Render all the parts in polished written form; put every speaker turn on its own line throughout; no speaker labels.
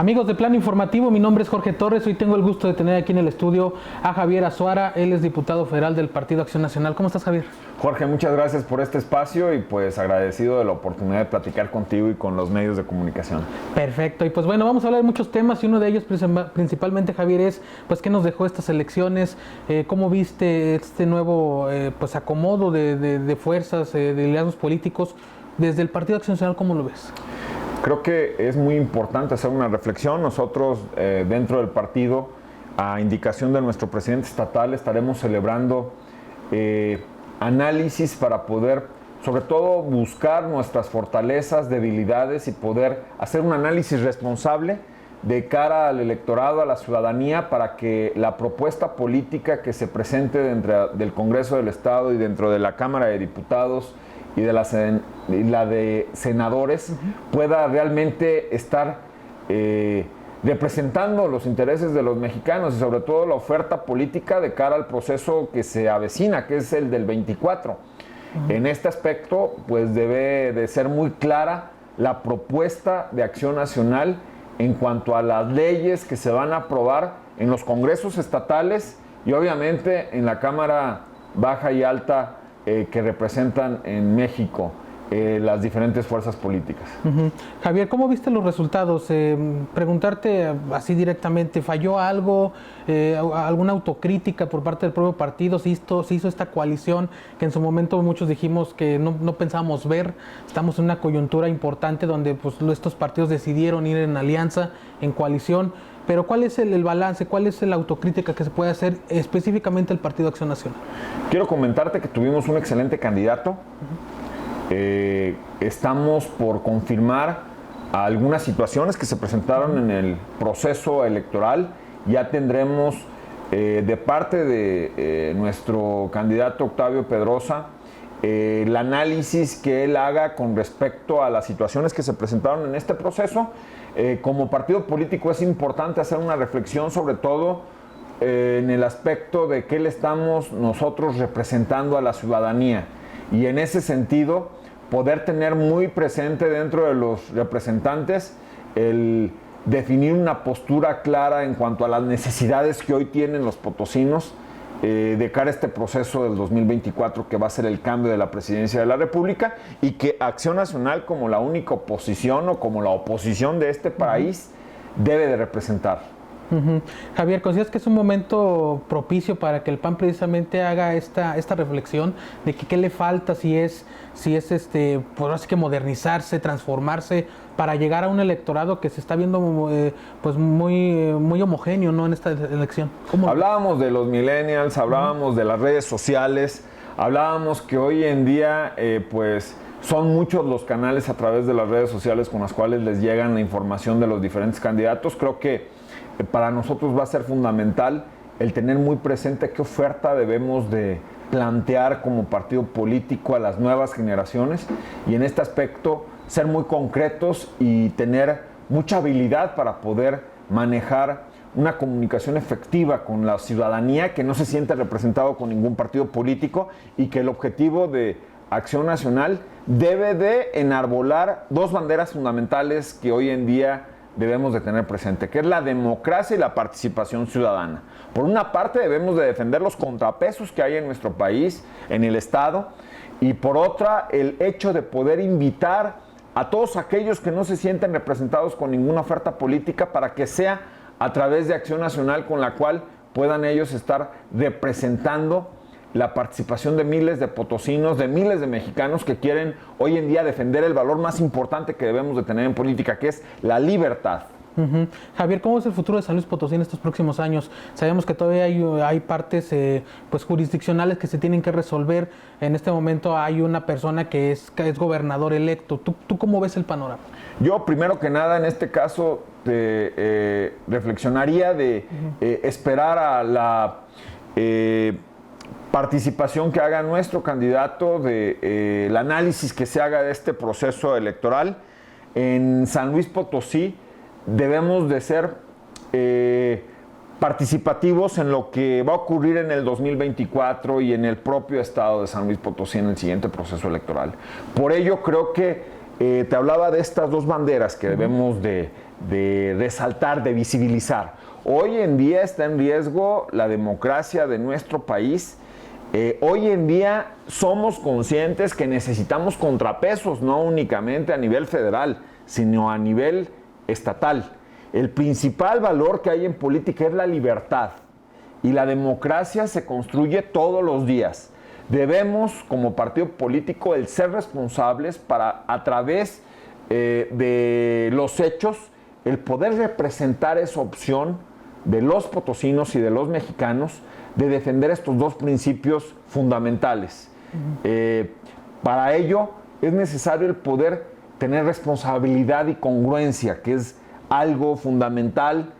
Amigos de Plano Informativo, mi nombre es Jorge Torres. Hoy tengo el gusto de tener aquí en el estudio a Javier Azuara. Él es diputado federal del Partido Acción Nacional. ¿Cómo estás, Javier?
Jorge, muchas gracias por este espacio y pues agradecido de la oportunidad de platicar contigo y con los medios de comunicación.
Perfecto. Y pues bueno, vamos a hablar de muchos temas y uno de ellos principalmente, Javier, es pues qué nos dejó estas elecciones, cómo viste este nuevo pues acomodo de fuerzas, de liderazgos políticos. Desde el Partido Acción Nacional, ¿cómo lo ves?
Creo que es muy importante hacer una reflexión. Nosotros dentro del partido, a indicación de nuestro presidente estatal, estaremos celebrando análisis para poder, sobre todo, buscar nuestras fortalezas, debilidades y poder hacer un análisis responsable de cara al electorado, a la ciudadanía, para que la propuesta política que se presente dentro del Congreso del Estado y dentro de la Cámara de Diputados y de la de senadores pueda realmente estar representando los intereses de los mexicanos y sobre todo la oferta política de cara al proceso que se avecina, que es el del 24. En este aspecto, pues debe de ser muy clara la propuesta de Acción Nacional en cuanto a las leyes que se van a aprobar en los congresos estatales y obviamente en la Cámara Baja y Alta que representan en México las diferentes fuerzas políticas.
Javier, ¿cómo viste los resultados? Preguntarte así directamente, ¿falló algo? ¿Alguna autocrítica por parte del propio partido? ¿Se hizo esta coalición que en su momento muchos dijimos que no pensábamos ver? Estamos en una coyuntura importante donde pues, estos partidos decidieron ir en alianza, en coalición. Pero ¿cuál es el balance? ¿Cuál es la autocrítica que se puede hacer específicamente el Partido Acción Nacional?
Quiero comentarte que tuvimos un excelente candidato. Estamos por confirmar algunas situaciones que se presentaron en el proceso electoral. Ya tendremos de parte de nuestro candidato Octavio Pedrosa el análisis que él haga con respecto a las situaciones que se presentaron en este proceso. Como partido político es importante hacer una reflexión sobre todo en el aspecto de qué le estamos nosotros representando a la ciudadanía y en ese sentido poder tener muy presente dentro de los representantes el definir una postura clara en cuanto a las necesidades que hoy tienen los potosinos de cara a este proceso del 2024 que va a ser el cambio de la presidencia de la República y que Acción Nacional como la única oposición o como la oposición de este país debe de representar.
Javier, ¿consideras que es un momento propicio para que el PAN precisamente haga esta reflexión de que qué le falta, si es pues así que modernizarse, transformarse para llegar a un electorado que se está viendo pues muy homogéneo, ¿no? En esta elección?
Hablábamos de los millennials, hablábamos de las redes sociales, hablábamos que hoy en día pues son muchos los canales a través de las redes sociales con las cuales les llegan la información de los diferentes candidatos. Creo que para nosotros va a ser fundamental el tener muy presente qué oferta debemos de plantear como partido político a las nuevas generaciones y en este aspecto ser muy concretos y tener mucha habilidad para poder manejar una comunicación efectiva con la ciudadanía que no se siente representado con ningún partido político y que el objetivo de Acción Nacional debe de enarbolar dos banderas fundamentales que hoy en día debemos de tener presente, que es la democracia y la participación ciudadana. Por una parte debemos de defender los contrapesos que hay en nuestro país, en el Estado, y por otra el hecho de poder invitar a todos aquellos que no se sienten representados con ninguna oferta política para que sea a través de Acción Nacional con la cual puedan ellos estar representando la participación de miles de potosinos, de miles de mexicanos que quieren hoy en día defender el valor más importante que debemos de tener en política, que es la libertad.
Javier, ¿cómo es el futuro de San Luis Potosí en estos próximos años? Sabemos que todavía hay partes pues jurisdiccionales que se tienen que resolver. En este momento hay una persona que es gobernador electo. ¿Tú cómo ves el panorama?
Yo, primero que nada, en este caso, reflexionaría de esperar a la participación que haga nuestro candidato, el análisis que se haga de este proceso electoral. En San Luis Potosí debemos de ser participativos en lo que va a ocurrir en el 2024 y en el propio estado de San Luis Potosí en el siguiente proceso electoral. Por ello creo que te hablaba de estas dos banderas que debemos de resaltar, de visibilizar. Hoy en día está en riesgo la democracia de nuestro país. Hoy en día somos conscientes que necesitamos contrapesos, no únicamente a nivel federal, sino a nivel estatal. El principal valor que hay en política es la libertad, y la democracia se construye todos los días. Debemos, como partido político, el ser responsables para, a través de los hechos, el poder representar esa opción de los potosinos y de los mexicanos de defender estos dos principios fundamentales. Para ello es necesario el poder tener responsabilidad y congruencia, que es algo fundamental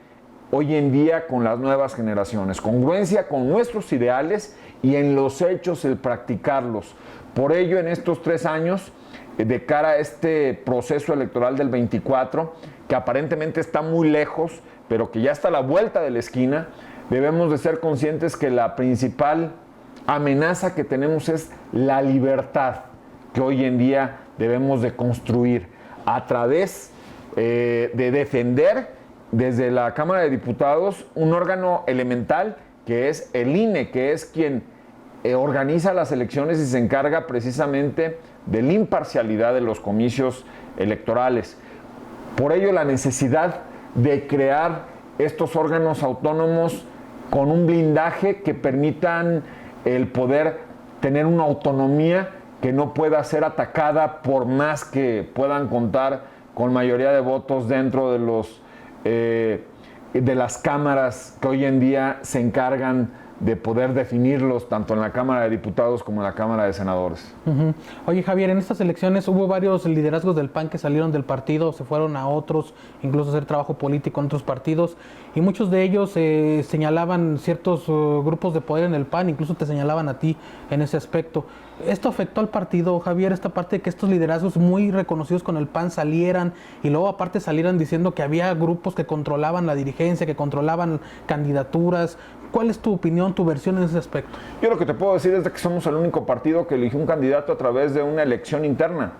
hoy en día con las nuevas generaciones. Congruencia con nuestros ideales y en los hechos el practicarlos. Por ello, en estos 3 años, de cara a este proceso electoral del 24, que aparentemente está muy lejos, pero que ya está a la vuelta de la esquina, debemos de ser conscientes que la principal amenaza que tenemos es la libertad, que hoy en día debemos de construir a través de defender desde la Cámara de Diputados un órgano elemental que es el INE, que es quien organiza las elecciones y se encarga precisamente de la imparcialidad de los comicios electorales. Por ello, la necesidad de crear estos órganos autónomos con un blindaje que permitan el poder tener una autonomía que no pueda ser atacada por más que puedan contar con mayoría de votos dentro de las cámaras que hoy en día se encargan de poder definirlos tanto en la Cámara de Diputados como en la Cámara de Senadores.
Oye, Javier, en estas elecciones hubo varios liderazgos del PAN que salieron del partido, se fueron a otros, incluso a hacer trabajo político en otros partidos, y muchos de ellos señalaban ciertos grupos de poder en el PAN, incluso te señalaban a ti en ese aspecto. ¿Esto afectó al partido, Javier, esta parte de que estos liderazgos muy reconocidos con el PAN salieran y luego aparte salieran diciendo que había grupos que controlaban la dirigencia, que controlaban candidaturas? ¿Cuál es tu opinión, tu versión en ese aspecto?
Yo lo que te puedo decir es que somos el único partido que eligió un candidato a través de una elección interna.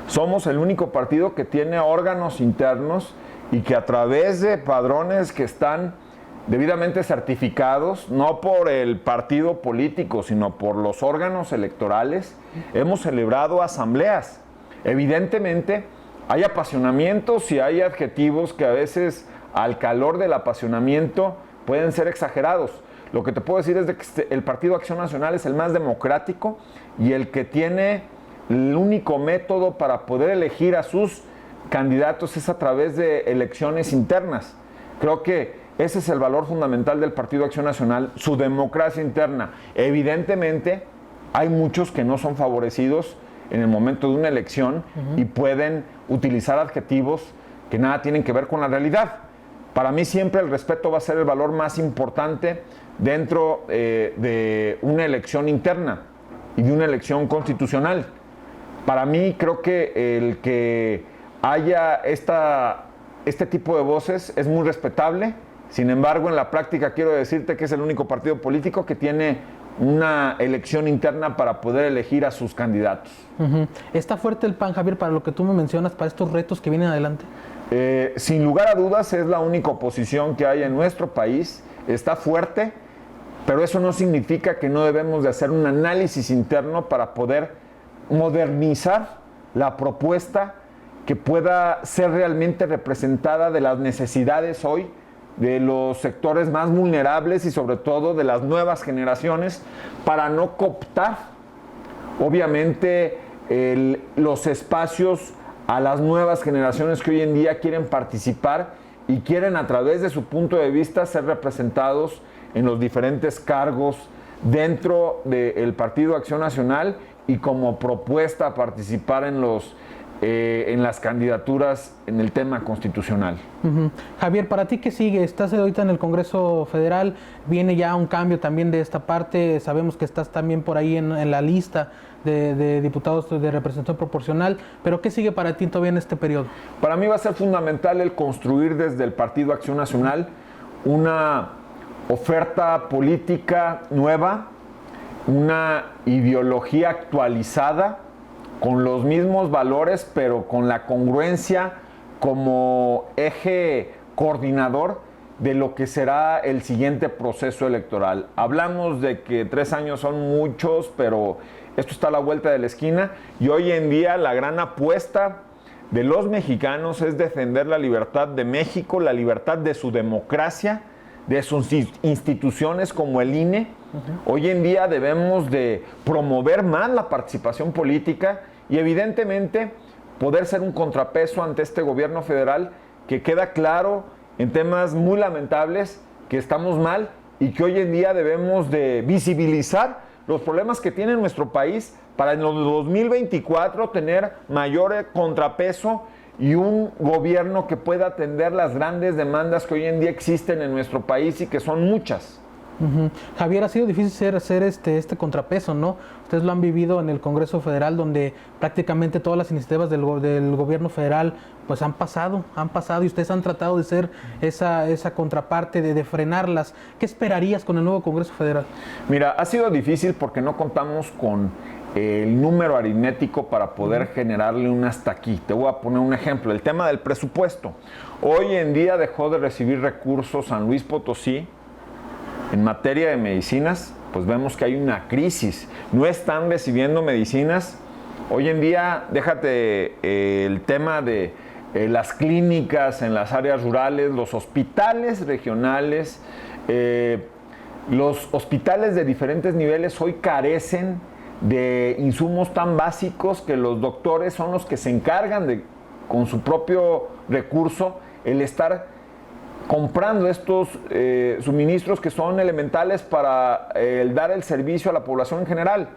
Somos el único partido que tiene órganos internos y que a través de padrones que están debidamente certificados, no por el partido político, sino por los órganos electorales, hemos celebrado asambleas. Evidentemente, hay apasionamientos y hay adjetivos que a veces, al calor del apasionamiento, pueden ser exagerados. Lo que te puedo decir es de que el Partido Acción Nacional es el más democrático y el que tiene el único método para poder elegir a sus candidatos es a través de elecciones internas. Creo que ese es el valor fundamental del Partido Acción Nacional, su democracia interna. Evidentemente, hay muchos que no son favorecidos en el momento de una elección y pueden utilizar adjetivos que nada tienen que ver con la realidad. Para mí siempre el respeto va a ser el valor más importante dentro de una elección interna y de una elección constitucional. Para mí creo que el que haya este tipo de voces es muy respetable. Sin embargo, en la práctica quiero decirte que es el único partido político que tiene una elección interna para poder elegir a sus candidatos.
¿Está fuerte el PAN, Javier, para lo que tú me mencionas, para estos retos que vienen adelante?
Sin lugar a dudas es la única oposición que hay en nuestro país, está fuerte, pero eso no significa que no debemos de hacer un análisis interno para poder modernizar la propuesta que pueda ser realmente representada de las necesidades hoy de los sectores más vulnerables y sobre todo de las nuevas generaciones para no cooptar obviamente los espacios a las nuevas generaciones que hoy en día quieren participar y quieren a través de su punto de vista ser representados en los diferentes cargos dentro del Partido Acción Nacional y como propuesta participar en las candidaturas en el tema constitucional.
Javier, ¿para ti qué sigue? Estás ahorita en el Congreso Federal, viene ya un cambio también de esta parte, sabemos que estás también por ahí en la lista de diputados de representación proporcional, pero ¿qué sigue para ti todavía en este periodo?
Para mí va a ser fundamental el construir desde el Partido Acción Nacional una oferta política nueva, una ideología actualizada con los mismos valores, pero con la congruencia como eje coordinador de lo que será el siguiente proceso electoral. Hablamos de que 3 años son muchos, pero esto está a la vuelta de la esquina y hoy en día la gran apuesta de los mexicanos es defender la libertad de México, la libertad de su democracia, de sus instituciones como el INE. Hoy en día debemos de promover más la participación política y evidentemente poder ser un contrapeso ante este gobierno federal que queda claro en temas muy lamentables que estamos mal y que hoy en día debemos de visibilizar los problemas que tiene nuestro país para en el 2024 tener mayor contrapeso y un gobierno que pueda atender las grandes demandas que hoy en día existen en nuestro país y que son muchas.
Javier, ha sido difícil hacer este contrapeso, ¿no? Ustedes lo han vivido en el Congreso Federal, donde prácticamente todas las iniciativas del gobierno federal pues han pasado y ustedes han tratado de ser esa contraparte, de frenarlas. ¿Qué esperarías con el nuevo Congreso Federal?
Mira, ha sido difícil porque no contamos con el número aritmético para poder generarle un hasta aquí. Te voy a poner un ejemplo, el tema del presupuesto. Hoy en día dejó de recibir recursos San Luis Potosí. En materia de medicinas, pues vemos que hay una crisis. No están recibiendo medicinas. Hoy en día, déjate el tema de las clínicas en las áreas rurales, los hospitales regionales, los hospitales de diferentes niveles hoy carecen de insumos tan básicos que los doctores son los que se encargan de, con su propio recurso, el estar comprando estos suministros que son elementales para dar el servicio a la población en general.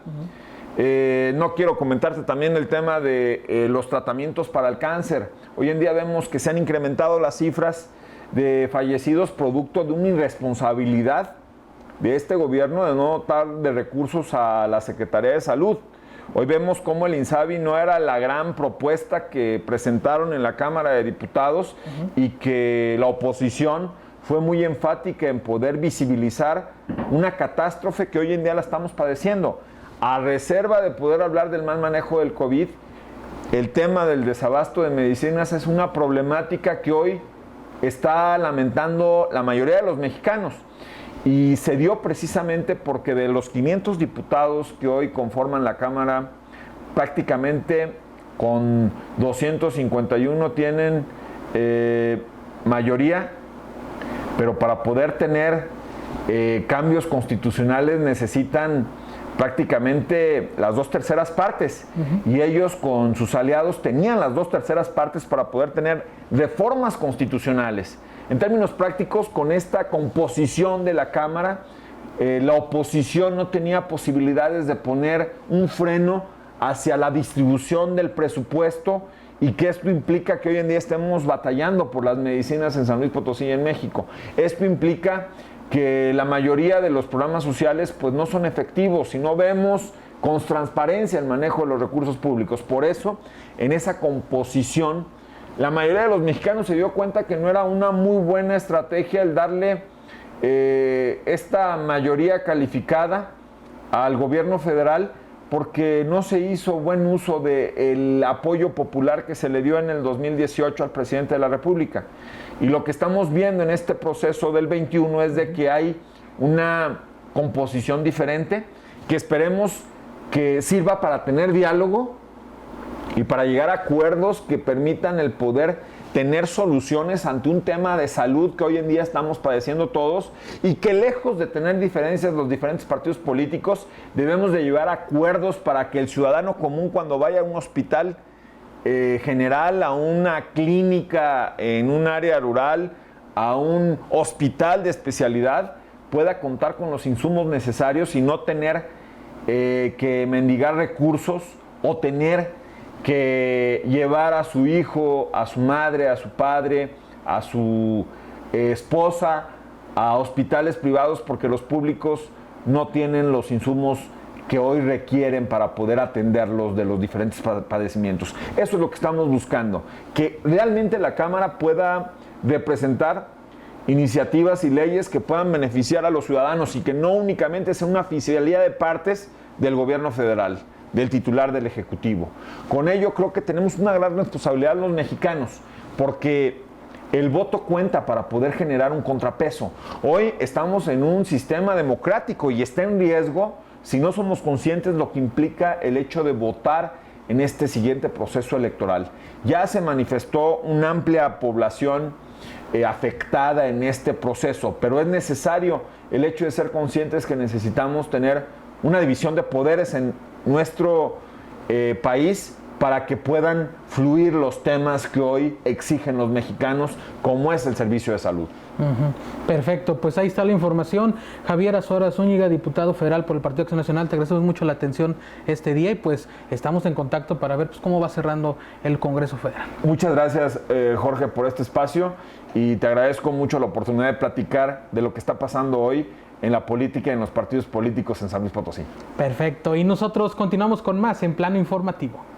No quiero comentarte también el tema de los tratamientos para el cáncer. Hoy en día vemos que se han incrementado las cifras de fallecidos producto de una irresponsabilidad de este gobierno de no dotar de recursos a la Secretaría de Salud. Hoy vemos cómo el INSABI no era la gran propuesta que presentaron en la Cámara de Diputados y que la oposición fue muy enfática en poder visibilizar una catástrofe que hoy en día la estamos padeciendo. A reserva de poder hablar del mal manejo del COVID, el tema del desabasto de medicinas es una problemática que hoy está lamentando la mayoría de los mexicanos. Y se dio precisamente porque de los 500 diputados que hoy conforman la Cámara, prácticamente con 251 tienen mayoría, pero para poder tener cambios constitucionales necesitan prácticamente las 2/3 partes. Y ellos con sus aliados tenían las 2/3 partes para poder tener reformas constitucionales. En términos prácticos, con esta composición de la Cámara, la oposición no tenía posibilidades de poner un freno hacia la distribución del presupuesto y que esto implica que hoy en día estemos batallando por las medicinas en San Luis Potosí y en México. Esto implica que la mayoría de los programas sociales pues no son efectivos y no vemos con transparencia el manejo de los recursos públicos. Por eso, en esa composición, la mayoría de los mexicanos se dio cuenta que no era una muy buena estrategia el darle esta mayoría calificada al gobierno federal porque no se hizo buen uso del apoyo popular que se le dio en el 2018 al presidente de la República. Y lo que estamos viendo en este proceso del 21 es de que hay una composición diferente que esperemos que sirva para tener diálogo y para llegar a acuerdos que permitan el poder tener soluciones ante un tema de salud que hoy en día estamos padeciendo todos y que lejos de tener diferencias los diferentes partidos políticos, debemos de llevar a acuerdos para que el ciudadano común cuando vaya a un hospital general, a una clínica en un área rural, a un hospital de especialidad, pueda contar con los insumos necesarios y no tener que mendigar recursos o tener que llevar a su hijo, a su madre, a su padre, a su esposa a hospitales privados porque los públicos no tienen los insumos que hoy requieren para poder atenderlos de los diferentes padecimientos. Eso es lo que estamos buscando, que realmente la Cámara pueda representar iniciativas y leyes que puedan beneficiar a los ciudadanos y que no únicamente sea una fiscalía de partes del gobierno federal, del titular del Ejecutivo. Con ello creo que tenemos una gran responsabilidad los mexicanos, porque el voto cuenta para poder generar un contrapeso. Hoy estamos en un sistema democrático y está en riesgo si no somos conscientes lo que implica el hecho de votar en este siguiente proceso electoral. Ya se manifestó una amplia población afectada en este proceso, pero es necesario el hecho de ser conscientes que necesitamos tener una división de poderes en nuestro país para que puedan fluir los temas que hoy exigen los mexicanos, como es el servicio de salud.
Perfecto, pues ahí está la información. Javier Azora Zúñiga, diputado federal por el Partido Acción Nacional, te agradecemos mucho la atención este día y pues estamos en contacto para ver pues, cómo va cerrando el Congreso Federal.
Muchas gracias, Jorge, por este espacio y te agradezco mucho la oportunidad de platicar de lo que está pasando hoy en la política y en los partidos políticos en San Luis Potosí.
Perfecto, y nosotros continuamos con más en Plano Informativo.